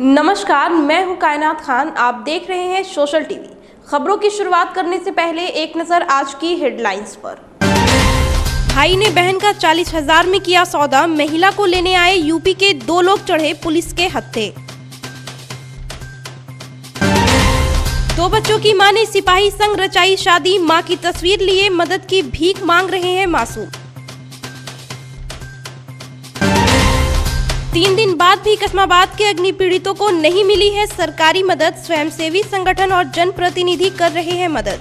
नमस्कार, मैं हूं कायनात खान। आप देख रहे हैं सोशल टीवी। खबरों की शुरुआत करने से पहले एक नजर आज की हेडलाइंस पर। भाई ने बहन का 40,000 में किया सौदा, महिला को लेने आए यूपी के 2 लोग चढ़े पुलिस के हत्थे। 2 बच्चों की मां ने सिपाही संग रचाई शादी, मां की तस्वीर लिए मदद की भीख मांग रहे हैं मासूम। 3 दिन बाद भी किस्माबाद के अग्नि पीड़ितों को नहीं मिली है सरकारी मदद, स्वयंसेवी संगठन और जनप्रतिनिधि कर रहे हैं मदद।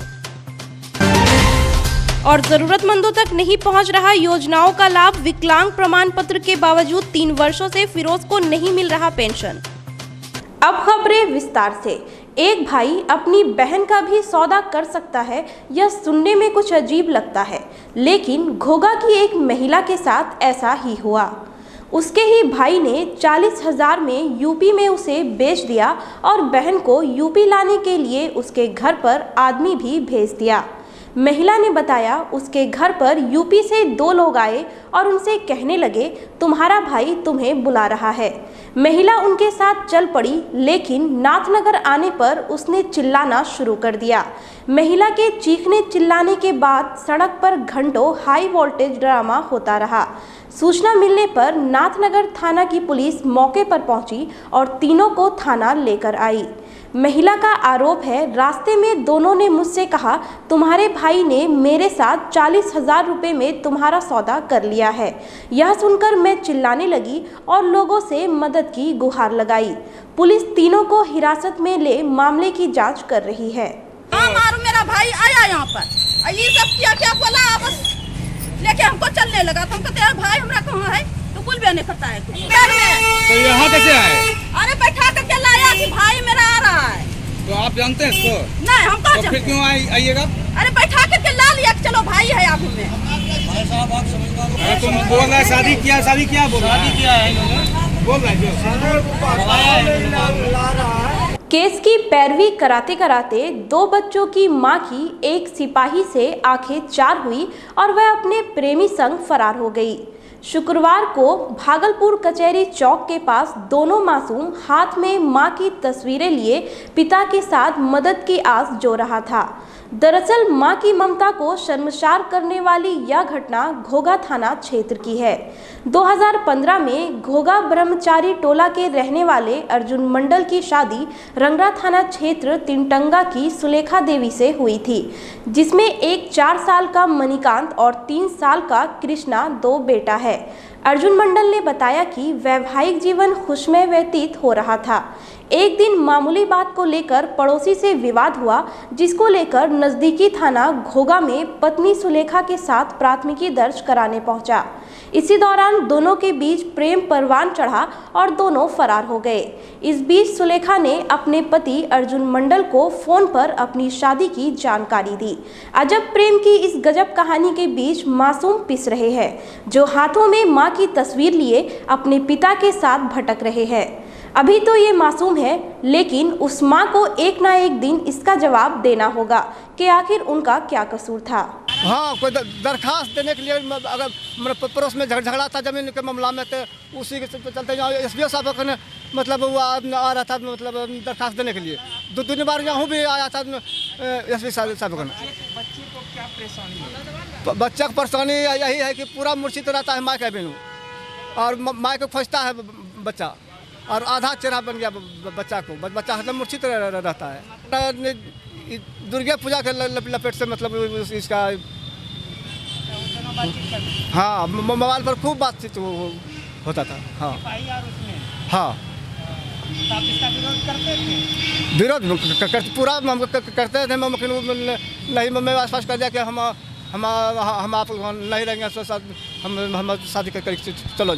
और जरूरतमंदों तक नहीं पहुंच रहा योजनाओं का लाभ, विकलांग प्रमाण पत्र के बावजूद 3 वर्षों से फिरोज को नहीं मिल रहा पेंशन। अब खबरें विस्तार से। एक भाई अपनी बहन का भी सौदा कर सकता है, यह सुनने में कुछ अजीब लगता है, लेकिन घोघा की एक महिला के साथ ऐसा ही हुआ। उसके ही भाई ने 40,000 में यूपी में उसे बेच दिया और बहन को यूपी लाने के लिए उसके घर पर आदमी भी भेज दिया। महिला ने बताया, उसके घर पर यूपी से 2 लोग आए और उनसे कहने लगे, तुम्हारा भाई तुम्हें बुला रहा है। महिला उनके साथ चल पड़ी, लेकिन नाथनगर आने पर उसने चिल्लाना शुरू कर दिया। महिला के चीखने चिल्लाने के बाद सड़क पर घंटों हाई वोल्टेज ड्रामा होता रहा। सूचना मिलने पर नाथनगर थाना की पुलिस मौके पर पहुंची और तीनों को थाना लेकर आई। महिला का आरोप है, रास्ते में दोनों ने मुझसे कहा, तुम्हारे भाई ने मेरे साथ 40,000 रुपये में तुम्हारा सौदा कर लिया है। यह सुनकर मैं चिल्लाने लगी और लोगों से मदद की गुहार लगाई। पुलिस तीनों को हिरासत में ले मामले की जांच कर रही है। मेरा भाई आया यहाँ पर, ये सब किया, क्या बोला, बस लेके हमको चलने लगा। तो हम कहते हैं भाई हमारा कहाँ है, तो कुल भी नहीं करता है। तो यहाँ कैसे आए? अरे बैठा करके लाया कि भाई मेरा आ रहा है। तो आप जानते हैं इसको? नहीं, हमको तो फिर क्यों आइएगा? अरे बैठा करके ला लिया, चलो भाई है आप में। अरे तुम बोल रहे हैं शादी किया बोल रहा है। केस की पैरवी कराते कराते 2 बच्चों की मां की एक सिपाही से आंखें 4 हुई और वह अपने प्रेमी संग फरार हो गई। शुक्रवार को भागलपुर कचहरी चौक के पास दोनों मासूम हाथ में मां की तस्वीरें लिए पिता के साथ मदद की आस जो रहा था। दरअसल मां की ममता को शर्मसार करने वाली यह घटना घोघा थाना क्षेत्र की है। 2015 में घोघा ब्रह्मचारी टोला के रहने वाले अर्जुन मंडल की शादी रंगरा थाना क्षेत्र तिनटंगा की सुलेखा देवी से हुई थी, जिसमें एक 4 साल का मणिकांत और 3 साल का कृष्णा 2 बेटा है। अर्जुन मंडल ने बताया कि वैवाहिक जीवन खुशमय व्यतीत हो रहा था। एक दिन मामूली बात को लेकर पड़ोसी से विवाद हुआ, जिसको लेकर नजदीकी थाना घोघा में पत्नी सुलेखा के साथ प्राथमिकी दर्ज कराने पहुंचा। इसी दौरान दोनों के बीच प्रेम परवान चढ़ा और दोनों फरार हो गए। इस बीच सुलेखा ने अपने पति अर्जुन मंडल को फोन पर अपनी शादी की जानकारी दी। अजब प्रेम की इस गजब कहानी के बीच मासूम पिस रहे हैं, जो हाथों में मां की तस्वीर लिए अपने पिता के साथ भटक रहे हैं। अभी तो ये मासूम है, लेकिन उस मां को एक ना एक दिन इसका जवाब देना होगा कि आखिर उनका क्या कसूर था। हाँ, कोई दरखास्त देने के लिए अगर मेरे पड़ोस में झगड़ा था जमीन के मामला में, तो उसी के चलते SBO साहब ने मतलब वो आ रहा था, मतलब दरखास्त देने के लिए 2 बार यहाँ भी आया था SB साहब का। बच्चे को क्या परेशानी है? बच्चा की परेशानी यही है कि पूरा मूर्छित रहता है माँ के बिनु, और माँ को खोजता है बच्चा, और आधा चेहरा बन गया बच्चा को, बच्चा मतलब मूर्छित रहता है। दुर्गा पूजा के लपेट से मतलब इसका हाँ मोबाइल पर खूब बातचीत होता था। हाँ हाँ, विरोध पूरा करते थे, नहीं मैं आश्वास कर दिया कि हम आप नहीं रहेंगे, हम शादी कर चलो।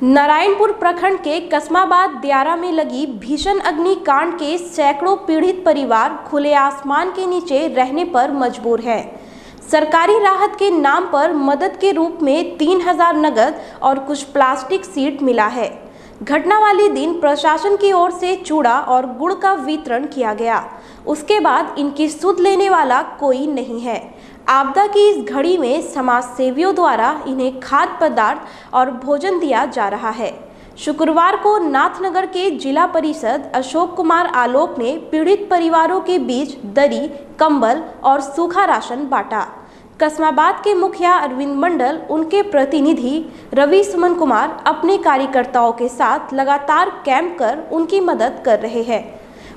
नारायणपुर प्रखंड के कस्माबाद दियारा में लगी भीषण अग्निकांड के सैकड़ों पीड़ित परिवार खुले आसमान के नीचे रहने पर मजबूर है। सरकारी राहत के नाम पर मदद के रूप में 3000 नगद और कुछ प्लास्टिक शीट मिला है। घटना वाले दिन प्रशासन की ओर से चूड़ा और गुड़ का वितरण किया गया। उसके बाद इनकी सुध लेने वाला कोई नहीं है। आपदा की इस घड़ी में समाज सेवियों द्वारा इन्हें खाद्य पदार्थ और भोजन दिया जा रहा है। शुक्रवार को नाथनगर के जिला परिषद अशोक कुमार आलोक ने पीड़ित परिवारों के बीच दरी, कंबल और सूखा राशन बांटा। कस्माबाद के मुखिया अरविंद मंडल, उनके प्रतिनिधि रवि सुमन कुमार अपने कार्यकर्ताओं के साथ लगातार कैंप कर उनकी मदद कर रहे हैं।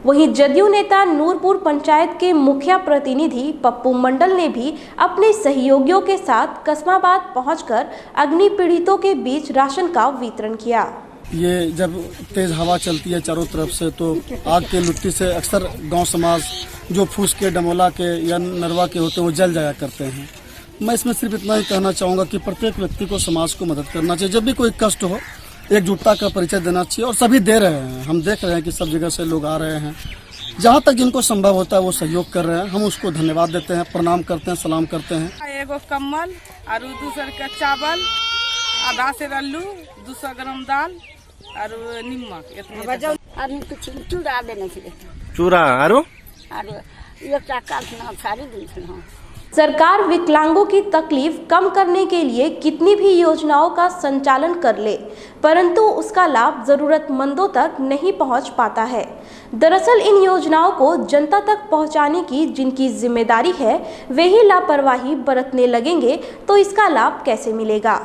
वहीं जदयू नेता नूरपुर पंचायत के मुखिया प्रतिनिधि पप्पू मंडल ने भी अपने सहयोगियों के साथ कस्माबाद पहुंचकर अग्नि पीड़ितों के बीच राशन का वितरण किया। ये जब तेज हवा चलती है चारों तरफ से तो आग के लुट्टी से अक्सर गांव समाज जो फूस के, डमोला के या नरवा के होते हैं वो जल जाया करते हैं। मैं इसमें सिर्फ इतना ही कहना चाहूँगा कि प्रत्येक व्यक्ति को समाज को मदद करना चाहिए। जब भी कोई कष्ट हो एकजुटता का परिचय देना चाहिए और सभी दे रहे हैं। हम देख रहे हैं कि सब जगह से लोग आ रहे हैं, जहाँ तक जिनको संभव होता है वो सहयोग कर रहे हैं। हम उसको धन्यवाद देते हैं, प्रणाम करते हैं, सलाम करते हैं। एगो कम्बल और 200 का चावल, आधा से आलू, 200 ग्राम दाल और नमक। आदमी कुछ चूड़ा देने के लिए चूड़ा आरो एक सारी दिन। सरकार विकलांगों की तकलीफ कम करने के लिए कितनी भी योजनाओं का संचालन कर ले, परंतु उसका लाभ जरूरतमंदों तक नहीं पहुंच पाता है। दरअसल इन योजनाओं को जनता तक पहुंचाने की जिनकी जिम्मेदारी है वे ही लापरवाही बरतने लगेंगे तो इसका लाभ कैसे मिलेगा।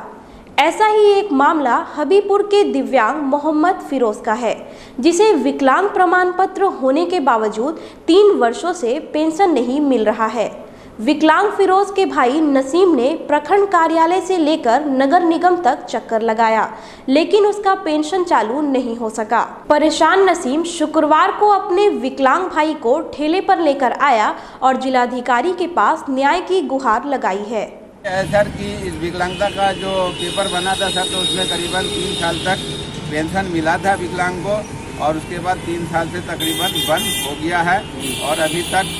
ऐसा ही एक मामला हबीबपुर के दिव्यांग मोहम्मद फिरोज का है, जिसे विकलांग प्रमाण पत्र होने के बावजूद 3 वर्षों से पेंशन नहीं मिल रहा है। विकलांग फिरोज के भाई नसीम ने प्रखंड कार्यालय से लेकर नगर निगम तक चक्कर लगाया, लेकिन उसका पेंशन चालू नहीं हो सका। परेशान नसीम शुक्रवार को अपने विकलांग भाई को ठेले पर लेकर आया और जिलाधिकारी के पास न्याय की गुहार लगाई है। सर कि इस विकलांगता का जो पेपर बना था सर, तो उसमें करीबन 3 साल तक पेंशन मिला था विकलांग को, और उसके बाद 3 साल से तकरीबन बंद हो गया है और अभी तक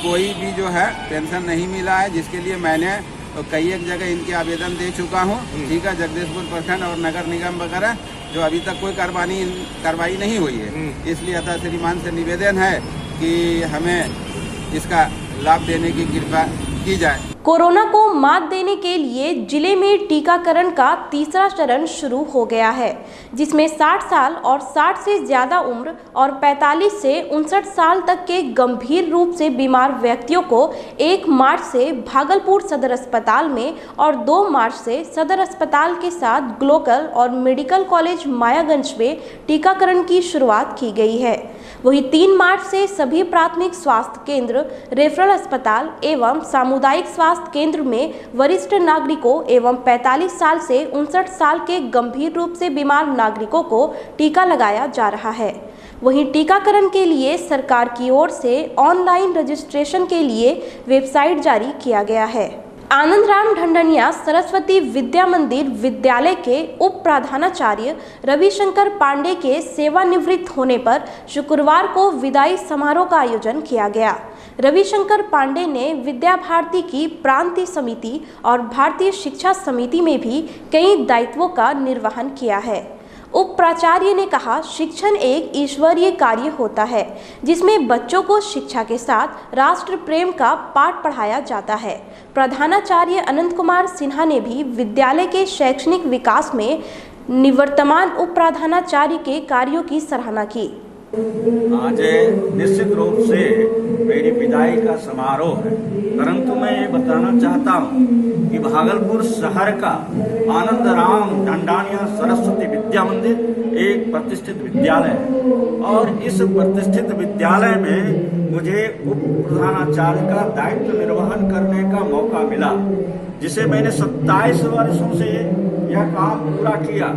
कोई भी जो है पेंशन नहीं मिला है, जिसके लिए मैंने कई एक जगह इनके आवेदन दे चुका हूँ। ठीक है, जगदीशपुर प्रखंड और नगर निगम वगैरह, जो अभी तक कोई कार्रवाई नहीं हुई है। इसलिए अतः श्रीमान से निवेदन है कि हमें इसका लाभ देने की कृपा की जाए। कोरोना को मात देने के लिए जिले में टीकाकरण का तीसरा चरण शुरू हो गया है, जिसमें 60 साल और 60 से ज्यादा उम्र और 45 से 59 साल तक के गंभीर रूप से बीमार व्यक्तियों को 1 मार्च से भागलपुर सदर अस्पताल में और 2 मार्च से सदर अस्पताल के साथ ग्लोकल और मेडिकल कॉलेज मायागंज में टीकाकरण की शुरुआत की गई है। वहीं 3 मार्च से सभी प्राथमिक स्वास्थ्य केंद्र, रेफरल अस्पताल एवं सामुदायिक स्वास्थ्य केंद्र में वरिष्ठ नागरिकों एवं 45 साल से 59 साल के गंभीर रूप से बीमार नागरिकों को टीका लगाया जा रहा है। वहीं टीकाकरण के लिए सरकार की ओर से ऑनलाइन रजिस्ट्रेशन के लिए वेबसाइट जारी किया गया है। आनंद राम ढंडनिया सरस्वती विद्या मंदिर विद्यालय के उप प्रधानाचार्य रविशंकर पांडे के सेवानिवृत्त होने पर शुक्रवार को विदाई समारोह का आयोजन किया गया। रविशंकर पांडे ने विद्या भारती की प्रांतीय समिति और भारतीय शिक्षा समिति में भी कई दायित्वों का निर्वहन किया है। उप प्राचार्य ने कहा, शिक्षण एक ईश्वरीय कार्य होता है जिसमें बच्चों को शिक्षा के साथ राष्ट्र प्रेम का पाठ पढ़ाया जाता है। प्रधानाचार्य अनंत कुमार सिन्हा ने भी विद्यालय के शैक्षणिक विकास में निवर्तमान उप प्रधानाचार्य के कार्यों की सराहना की। आज निश्चित रूप से मेरी विदाई का समारोह है, परंतु मैं ये बताना चाहता हूँ कि भागलपुर शहर का आनंद राम ढंडानिया सरस्वती विद्या मंदिर एक प्रतिष्ठित विद्यालय है और इस प्रतिष्ठित विद्यालय में मुझे उप प्रधानाचार्य का दायित्व निर्वहन करने का मौका मिला, जिसे मैंने 27 वर्षों से यह काम पूरा किया।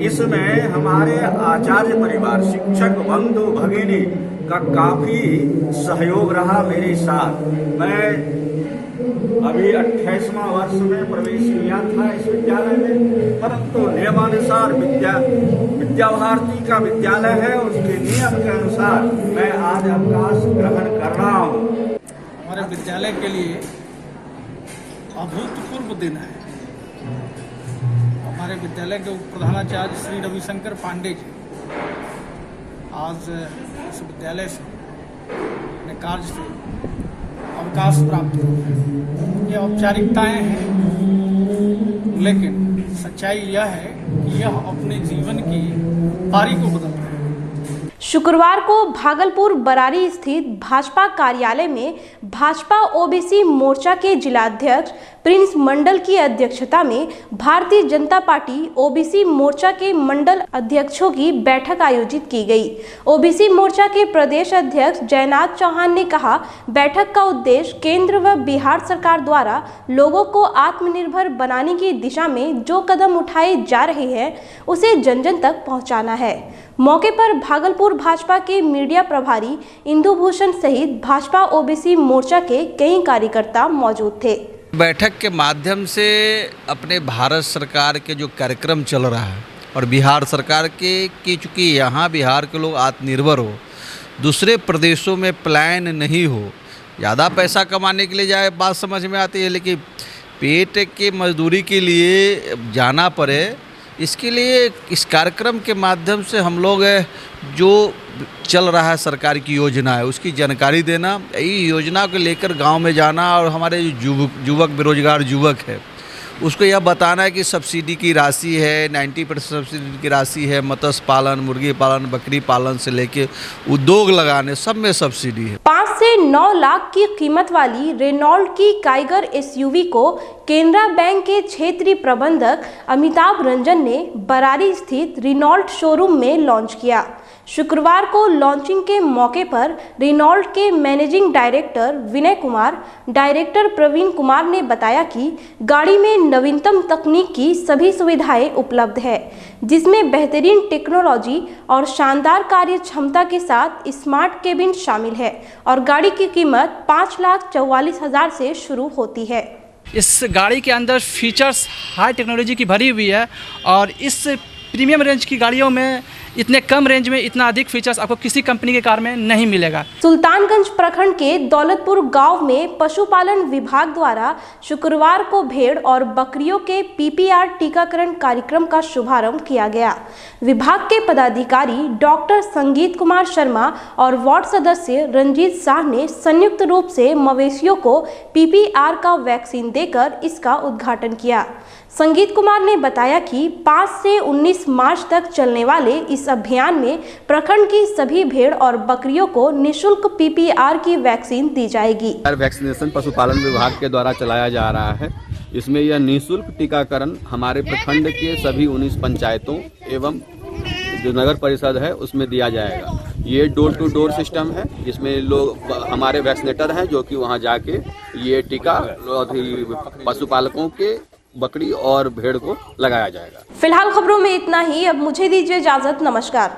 इसमें हमारे आचार्य परिवार, शिक्षक बंधु भगिनी का काफी सहयोग रहा मेरे साथ। मैं अभी 28वां वर्ष में प्रवेश लिया था इस विद्यालय में, परंतु नियमानुसार विद्या भारती का विद्यालय है, उसके नियम के अनुसार मैं आज अवकाश ग्रहण कर रहा हूँ। हमारे विद्यालय के लिए अभूतपूर्व दिन है। हमारे विद्यालय के प्रधानाचार्य श्री रविशंकर पांडे जी आज इस विद्यालय से अपने कार्य से अवकाश प्राप्त कर रहे हैं। ये औपचारिकताएं हैं, लेकिन सच्चाई यह है कि यह अपने जीवन की पारी को बदल रहे हैं। शुक्रवार को भागलपुर बरारी स्थित भाजपा कार्यालय में भाजपा ओबीसी मोर्चा के जिलाध्यक्ष प्रिंस मंडल की अध्यक्षता में भारतीय जनता पार्टी ओबीसी मोर्चा के मंडल अध्यक्षों की बैठक आयोजित की गई। ओबीसी मोर्चा के प्रदेश अध्यक्ष जयनाथ चौहान ने कहा, बैठक का उद्देश्य केंद्र व बिहार सरकार द्वारा लोगों को आत्मनिर्भर बनाने की दिशा में जो कदम उठाए जा रहे हैं उसे जन जन तक पहुंचाना है। मौके पर भागलपुर भाजपा के मीडिया प्रभारी इंदु भूषण सहित भाजपा ओबीसी मोर्चा के कई कार्यकर्ता मौजूद थे। बैठक के माध्यम से अपने भारत सरकार के जो कार्यक्रम चल रहा है और बिहार सरकार के कि चूँकि यहाँ बिहार के लोग आत्मनिर्भर हो, दूसरे प्रदेशों में प्लान नहीं हो, ज़्यादा पैसा कमाने के लिए जाए बात समझ में आती है, लेकिन पेट के मजदूरी के लिए जाना पड़े, इसके लिए इस कार्यक्रम के माध्यम से हम लोग जो चल रहा है सरकार की योजना है उसकी जानकारी देना, ये योजना को लेकर गांव में जाना और हमारे जो युवक बेरोजगार युवक है उसको यह बताना है कि सब्सिडी की राशि है, 90% सब्सिडी की राशि है, मत्स्य पालन, मुर्गी पालन, बकरी पालन से लेके उद्योग लगाने सब में सब्सिडी है। 5 से 9 लाख की कीमत वाली रेनॉल्ट की काइगर एसयूवी को केनरा बैंक के क्षेत्रीय प्रबंधक अमिताभ रंजन ने बरारी स्थित रेनॉल्ट शोरूम में लॉन्च किया। शुक्रवार को लॉन्चिंग के मौके पर रेनॉल्ट के managing director Vinay Kumar, director Praveen Kumar ने बताया कि गाड़ी में नवीनतम तकनीक की सभी सुविधाएं उपलब्ध है, जिसमें बेहतरीन टेक्नोलॉजी और शानदार कार्य क्षमता के साथ स्मार्ट केबिन शामिल है और गाड़ी की कीमत 5,44,000 से शुरू होती है। इस गाड़ी के अंदर फीचर्स हाई टेक्नोलॉजी की भरी हुई है और इस प्रीमियम रेंज की गाड़ियों में इतने कम रेंज में इतना अधिक फीचर्स आपको किसी कंपनी के कार में नहीं मिलेगा। सुल्तानगंज प्रखंड के दौलतपुर गांव में पशुपालन विभाग द्वारा शुक्रवार को भेड़ और बकरियों के पीपीआर टीकाकरण कार्यक्रम का शुभारंभ किया गया। विभाग के पदाधिकारी डॉक्टर संगीत कुमार शर्मा और वार्ड सदस्य रंजीत शाह ने संयुक्त रूप से मवेशियों को पीपीआर का वैक्सीन देकर इसका उद्घाटन किया। संगीत कुमार ने बताया कि 5 से 19 मार्च तक चलने वाले इस अभियान में प्रखंड की सभी भेड़ और बकरियों को निःशुल्क पीपीआर की वैक्सीन दी जाएगी। वैक्सीनेशन पशुपालन विभाग के द्वारा चलाया जा रहा है। इसमें यह निःशुल्क टीकाकरण हमारे प्रखंड के सभी 19 पंचायतों एवं जो नगर परिषद है उसमें दिया जाएगा। ये डोर टू डोर सिस्टम है, जिसमें लोग हमारे वैक्सीनेटर हैं जो कि वहां जाके ये टीका पशुपालकों के बकरी और भेड़ को लगाया जाएगा। फिलहाल खबरों में इतना ही। अब मुझे दीजिए इजाजत। नमस्कार।